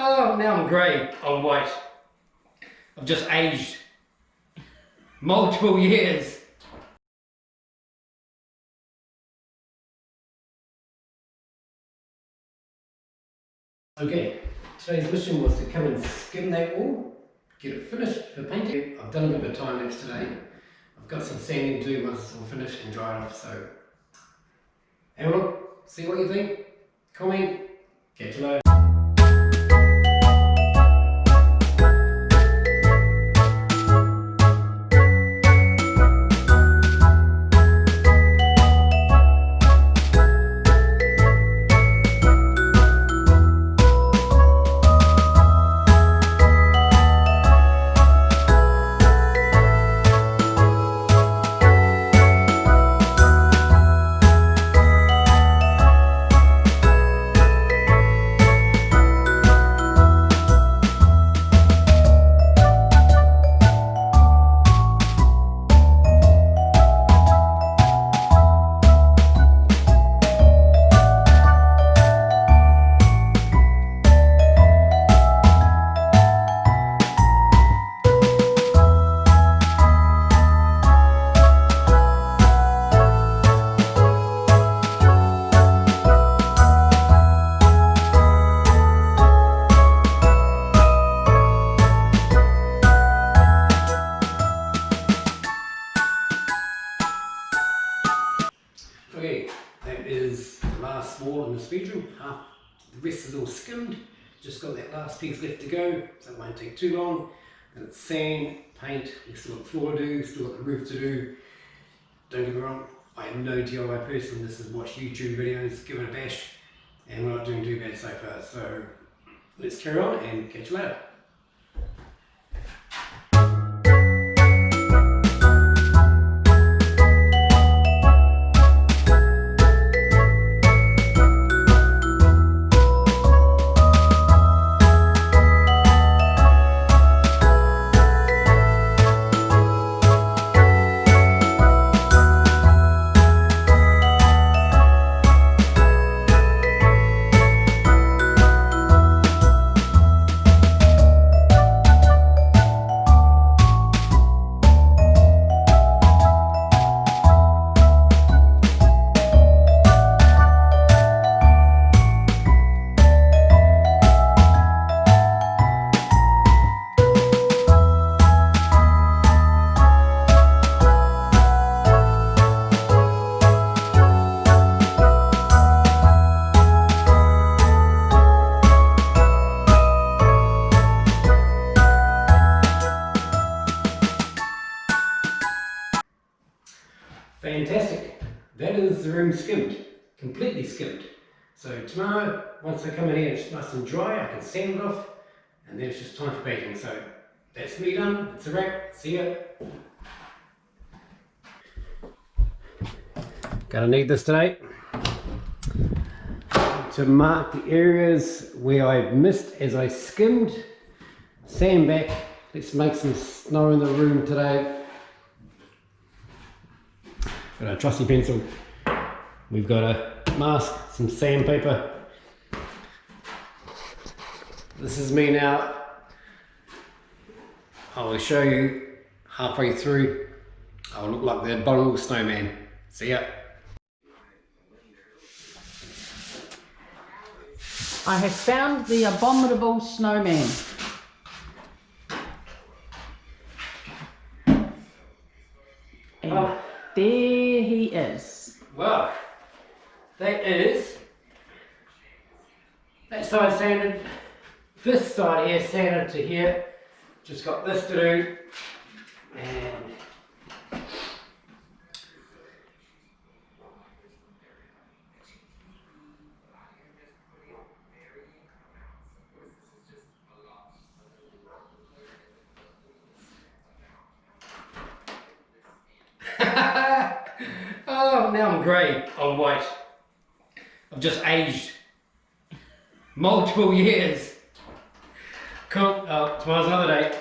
Oh, now I'm grey, I'm white. I've just aged multiple years. Okay, today's mission was to come and skim that wall, get it finished for painting. I've done a bit of a time lapse today. I've got some sanding to do once it's all finished and dried off, so have a look, see what you think, comment, catch you later. Okay, that is the last wall in this bedroom. The rest is all skimmed. Just got that last piece left to go, so it won't take too long. And it's sand, paint, we've still got the floor to do, still got the roof to do. Don't get me wrong, I am no DIY person. This is watch YouTube videos, give it a bash, and we're not doing too bad so far. So let's carry on and catch you later. Fantastic, that is the room skimmed, completely skimmed. So tomorrow, once I come in here, it's nice and dry, I can sand it off, and then it's just time for baking. So that's me done, it's a wrap, see ya. Gonna need this today to mark the areas where I've missed as I skimmed. Sand back, let's make some snow in the room today. Got a trusty pencil, we've got a mask, some sandpaper. This is me now. I will show you halfway through. I will look like the abominable snowman. See ya. I have found the abominable snowman. And there he is. Well, that side sanded, this side here sanded to here. Just got this to do, and oh, now I'm grey, I'm white. I've just aged multiple years. Cool, tomorrow's another day.